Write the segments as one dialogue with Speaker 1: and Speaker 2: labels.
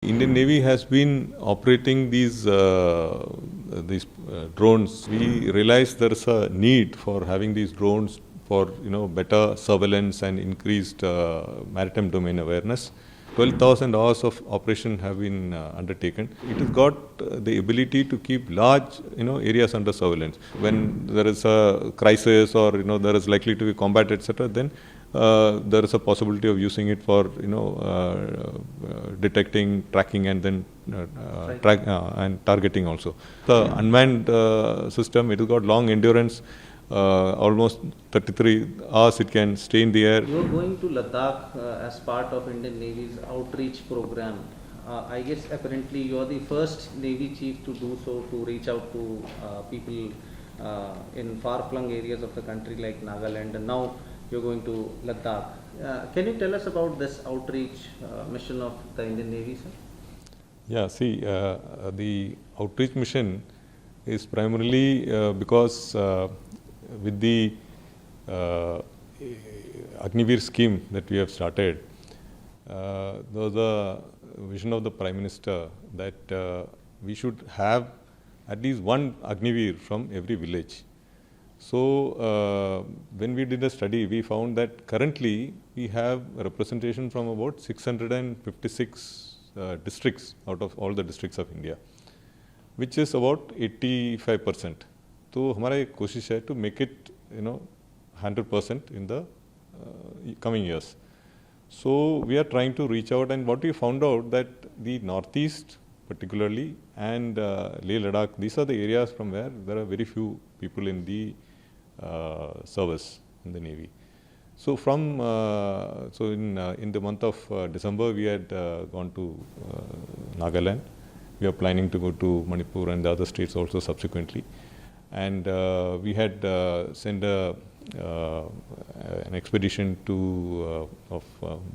Speaker 1: Indian Navy has been operating these drones. We realized there is a need for having these drones for better surveillance and increased maritime domain awareness. 12,000 hours of operation have been undertaken. It has got the ability to keep large areas under surveillance. When there is a crisis or there is likely to be combat, etc., then there is a possibility of using it for detecting, tracking, and then and targeting also. The unmanned system, it has got long endurance. Almost 33 hours it can stay in the air.
Speaker 2: You are going to Ladakh as part of Indian Navy's outreach program. I guess apparently you are the first Navy chief to do so, to reach out to people in far-flung areas of the country like Nagaland, and now you're going to Ladakh. Can you tell us about this outreach mission of the Indian Navy, sir?
Speaker 1: Yeah, see, the outreach mission is primarily because with the Agniveer scheme that we have started, there was a vision of the Prime Minister that we should have at least one Agniveer from every village. So, when we did a study, we found that currently we have a representation from about 656 districts out of all the districts of India, which is about 85%. So, हमारा एक कोशिश है to make it 100% in the coming years. So, we are trying to reach out, and what we found out that the northeast particularly and Leh Ladakh, these are the areas from where there are very few people in the service in the Navy. So from in the month of December, we had gone to Nagaland. We are planning to go to Manipur and the other states also subsequently. And we had sent an expedition to of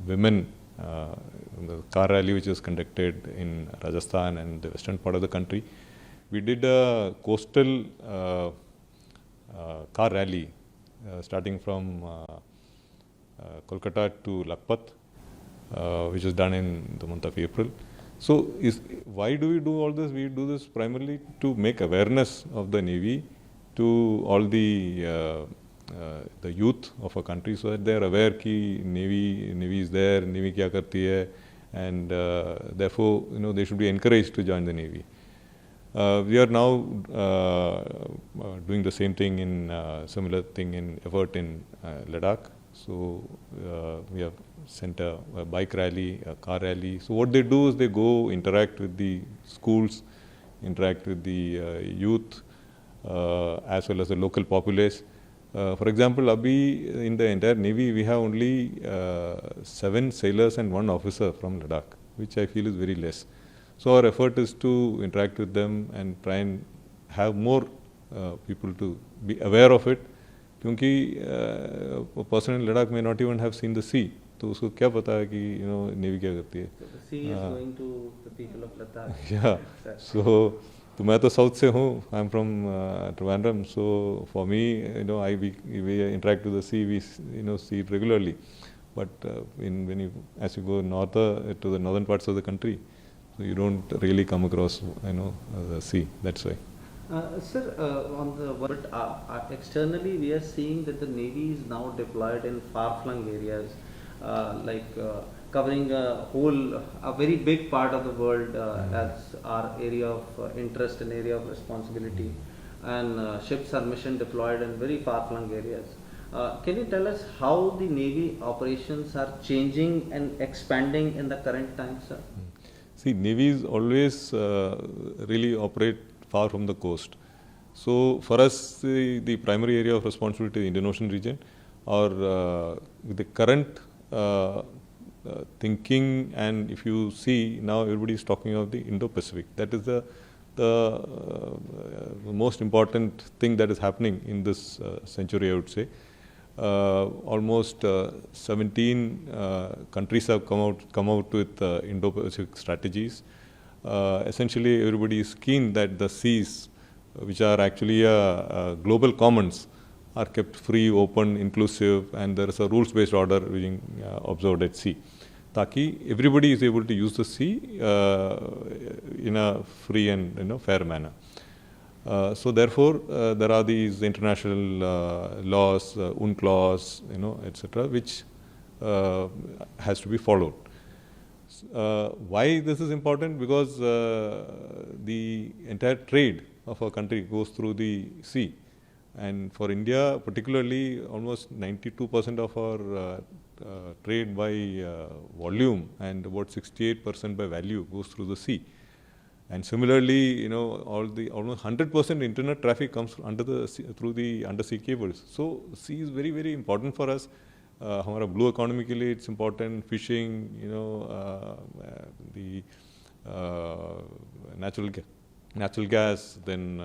Speaker 1: women, the car rally which was conducted in Rajasthan and the western part of the country. We did a coastal car rally starting from Kolkata to Lakhpat, which was done in the month of April. So, why do we do all this? We do this primarily to make awareness of the Navy to all the youth of a country, so that they are aware that Navy is there, Navy kya karti hai, and therefore they should be encouraged to join the Navy. We are now doing the same thing similar thing in effort in Ladakh. So we have sent a bike rally, a car rally. So what they do is they go interact with the schools, interact with the youth, as well as the local populace. For example, in the entire Navy, we have only 7 sailors and 1 officer from Ladakh, which I feel is very less. So our effort is to interact with them and try and have more people to be aware of it. Because a person in Ladakh may not even have seen the sea. तो उसको क्या पता है कि Navy क्या करती है?
Speaker 2: So the sea is going to the people of Ladakh.
Speaker 1: Yeah. So तो मैं तो south से हूँ. I'm from Trivandrum. So for me, we interact with the sea. We see it regularly. But as you go north to the northern parts of the country, so you don't really come across the sea. That's why.
Speaker 2: Sir, on the but externally we are seeing that the Navy is now deployed in far-flung areas, covering a very big part of the world as our area of interest and area of responsibility, and ships are mission deployed in very far-flung areas. Can you tell us how the Navy operations are changing and expanding in the current times, sir?
Speaker 1: See, navies always really operate far from the coast. So for us, the primary area of responsibility is the Indian Ocean region, or with the current thinking, and if you see now everybody is talking of the Indo-Pacific. That is the most important thing that is happening in this century, I would say. Almost 17 countries have come out with Indo-Pacific strategies. Essentially, everybody is keen that the seas, which are actually global commons, are kept free, open, inclusive, and there is a rules-based order being observed at sea. ताकि everybody is able to use the sea in a free and fair manner. So therefore, there are these international laws, UNCLOS, etc., which has to be followed. Why this is important? Because the entire trade of our country goes through the sea, and for India particularly, almost 92% of our trade by volume and about 68% by value goes through the sea. And similarly, almost 100% internet traffic comes through the undersea cables. So sea is very, very important for us. हमारा blue economy के लिए it's important. Fishing, the natural gas, then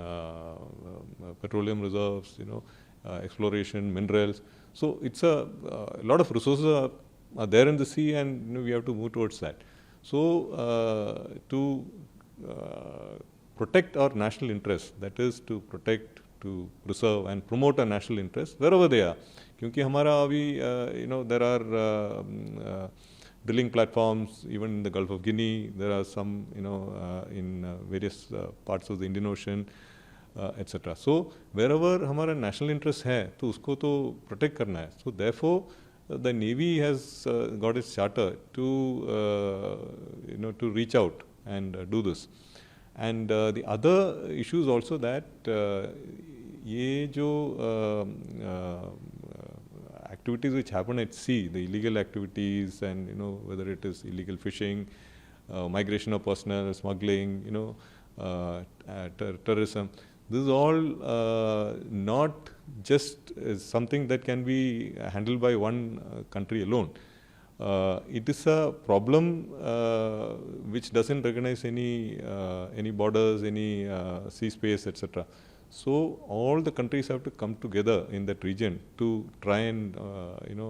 Speaker 1: petroleum reserves, exploration, minerals. So it's a lot of resources are there in the sea, and we have to move towards that. So to protect our national interests, that is to protect, to preserve and promote our national interests wherever they are. क्योंकि हमारा अभी there are drilling platforms even in the Gulf of Guinea. There are some in various parts of the Indian Ocean, etc. So wherever हमारा national interest है तो उसको तो protect करना है. So therefore the Navy has got its charter to to reach out and do this. And the other issue is also that ये जो activities which happen at sea, the illegal activities, and whether it is illegal fishing, migration of personnel, smuggling, terrorism, this is all not just something that can be handled by one country alone. It is a problem which doesn't recognize any borders, any sea space, etc. So all the countries have to come together in that region to try and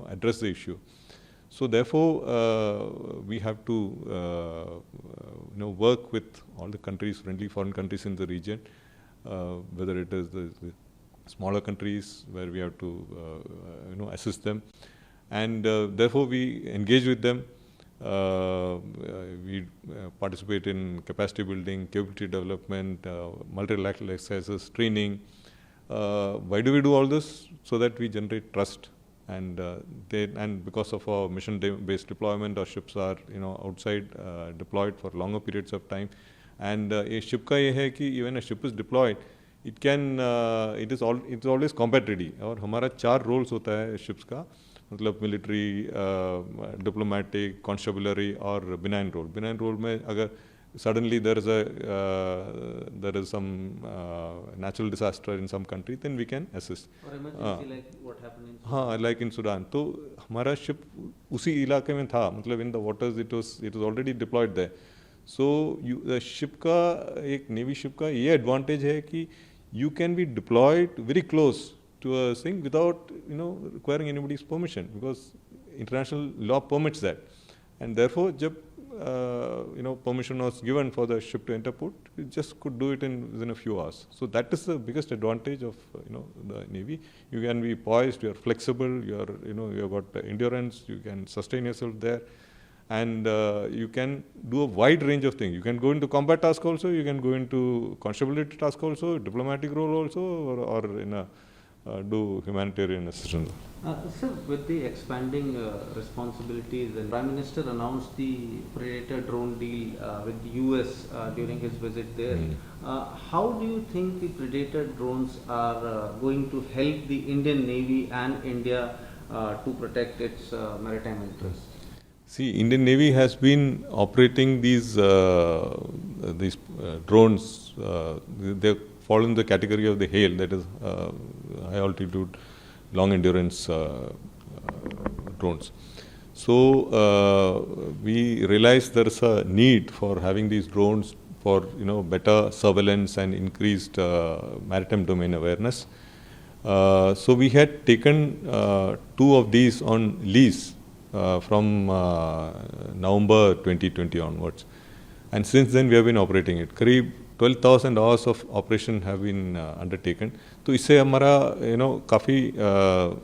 Speaker 1: address the issue. So therefore, we have to work with all the countries, friendly foreign countries in the region, whether it is the smaller countries where we have to assist them, and therefore we engage with them. We participate in capacity building, capability development, multilateral exercises, training. Why do we do all this? So that we generate trust, and because of our mission-based deployment, our ships are outside deployed for longer periods of time. And a ship का ये है कि when a ship is deployed, it is always combat ready. और हमारा 4 roles होता है ships का, मतलब military, diplomatic, constabulary और benign role. Benign role में अगर suddenly there is some natural disaster in some country, then we can assist.
Speaker 2: Or emergency like what happened in Sudan.
Speaker 1: हाँ, like in Sudan. तो हमारा ship उसी इलाके में था, मतलब in the waters it was already deployed there. So the ship का, एक navy ship का ये advantage है कि you can be deployed very close to a thing without requiring anybody's permission, because international law permits that. And therefore जब permission was given for the ship to enter port, you just could do it within a few hours. So that is the biggest advantage of the Navy. You can be poised, you are flexible, you have got endurance, you can sustain yourself there, and you can do a wide range of things. You can go into combat task also, you can go into constabulary task also, diplomatic role also, or do humanitarian assistance.
Speaker 2: Sir, with the expanding responsibilities, the Prime Minister announced the Predator drone deal with the US during his visit there. How do you think the Predator drones are going to help the Indian Navy and India to protect its maritime interests?
Speaker 1: See, Indian Navy has been operating these drones. They fall in the category of the HALE, that is high altitude, long endurance drones. So we realized there is a need for having these drones for better surveillance and increased maritime domain awareness. So we had taken 2 of these on lease from November 2020 onwards, and since then we have been operating it. करीब 12,000 hours of operation have been undertaken. तो इससे हमारा काफ़ी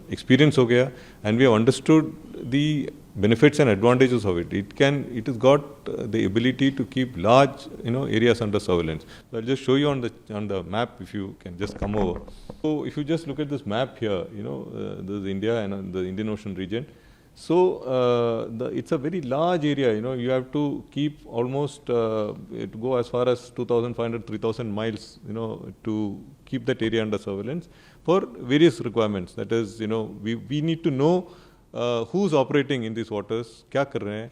Speaker 1: experience हो गया, and we have understood the benefits and advantages of it. It has got the ability to keep large, areas under surveillance. So I'll just show you on the map, if you can just come over. So if you just look at this map here, this is India and the Indian Ocean region. So it's a very large area. You have to keep almost it go as far as 2,500, 3,000 miles, to keep that area under surveillance for various requirements. That is, we need to know who's operating in these waters, क्या कर रहे हैं,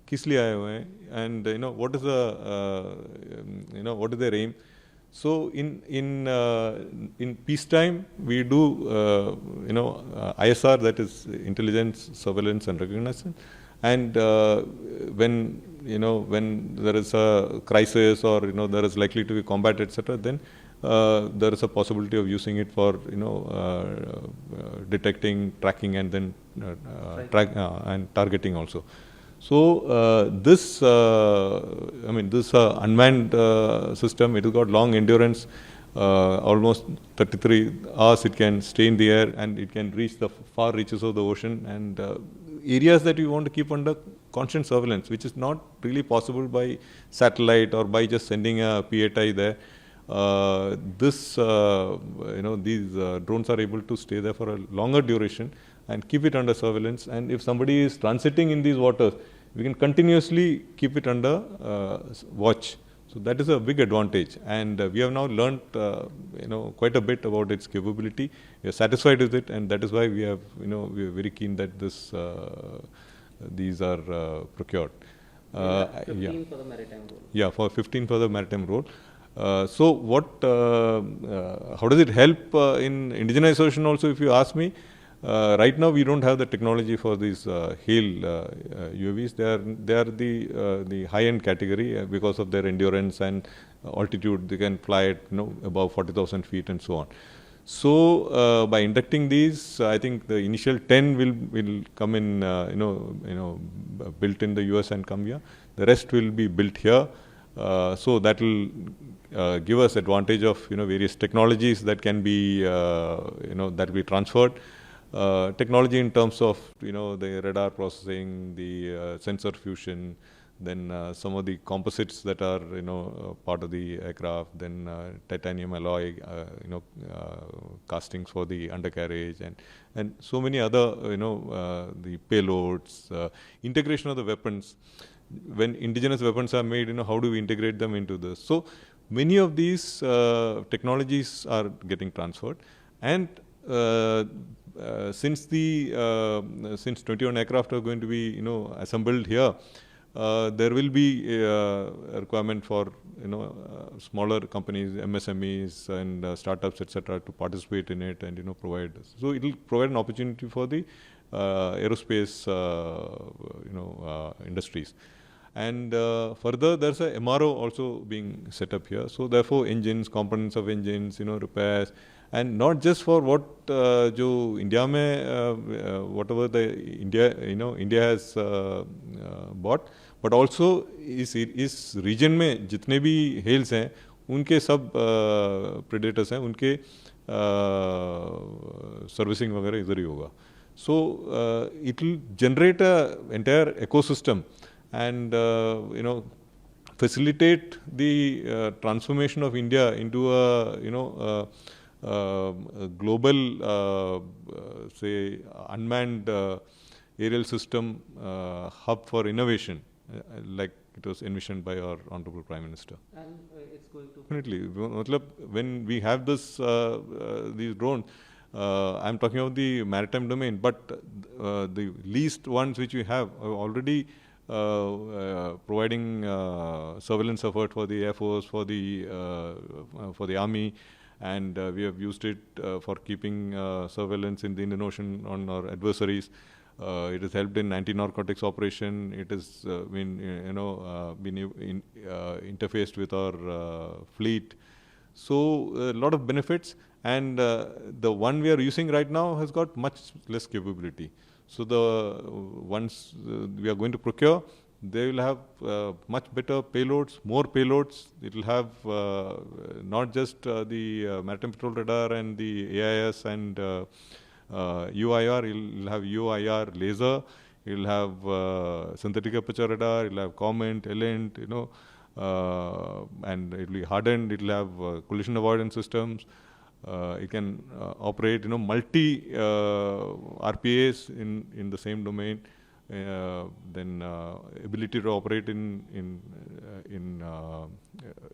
Speaker 1: किस लिए आए हुए हैं, and what is their aim. So in peacetime we do ISR, that is intelligence, surveillance and recognition, and when there is a crisis or there is likely to be combat, etc., then there is a possibility of using it for detecting, tracking, and then and targeting also. So this unmanned system, it has got long endurance, almost 33 hours it can stay in the air, and it can reach the far reaches of the ocean and areas that we want to keep under constant surveillance, which is not really possible by satellite or by just sending a PATI there. These drones are able to stay there for a longer duration and keep it under surveillance. And if somebody is transiting in these waters, we can continuously keep it under watch. So that is a big advantage. And we have now learnt, quite a bit about its capability. We are satisfied with it, and that is why we have, we are very keen that these are procured.
Speaker 2: 15 for the maritime role.
Speaker 1: Yeah, for 15 for the maritime role. So how does it help in indigenization also, if you ask me? Right now we don't have the technology for these HALE UAVs. They are the high-end category because of their endurance and altitude. They can fly at above 40,000 feet and so on. So by inducting these, I think the initial 10 will come in, built in the US and come here. The rest will be built here. So that will give us advantage of various technologies that can be that will be transferred. Technology in terms of the radar processing, the sensor fusion, then some of the composites that are part of the aircraft, then titanium alloy castings for the undercarriage, and so many other the payloads, integration of the weapons. When indigenous weapons are made, how do we integrate them into this? So many of these technologies are getting transferred, and since 21 aircraft are going to be assembled here, there will be a requirement for smaller companies, MSMEs and startups, etc., to participate in it and provide. So it will provide an opportunity for the aerospace industries. And further, there's a MRO also being set up here. So therefore, engines, components of engines, repairs, and not just for what jo India mein whatever the India has bought, but also इस region में जितने भी HALEs हैं, उनके सब predators हैं, उनके servicing वगैरह इधर ही होगा. So it will generate a entire ecosystem and facilitate the transformation of India into a global, say, unmanned aerial system hub for innovation, like it was envisioned by our Honorable Prime Minister.
Speaker 2: And it's going to...
Speaker 1: Definitely. When we have these drones, I'm talking about the maritime domain, but the least ones which we have are already providing surveillance effort for the Air Force, for the Army, and we have used it for keeping surveillance in the Indian Ocean on our adversaries. It has helped in anti-narcotics operation. It has been interfaced with our fleet. So a lot of benefits, and the one we are using right now has got much less capability. So the ones we are going to procure, they will have much better payloads, more payloads. It will have not just the maritime patrol radar and the AIS and UIR. It will have UIR laser. It'll have synthetic aperture radar. It'll have Comet, Elent, and it'll be hardened. It'll have collision avoidance systems. It can operate, multi RPAs in the same domain. Then ability to operate in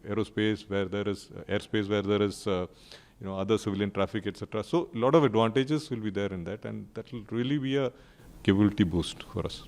Speaker 1: aerospace where there is airspace where there is other civilian traffic, etc. So a lot of advantages will be there in that, and that will really be a capability boost for us.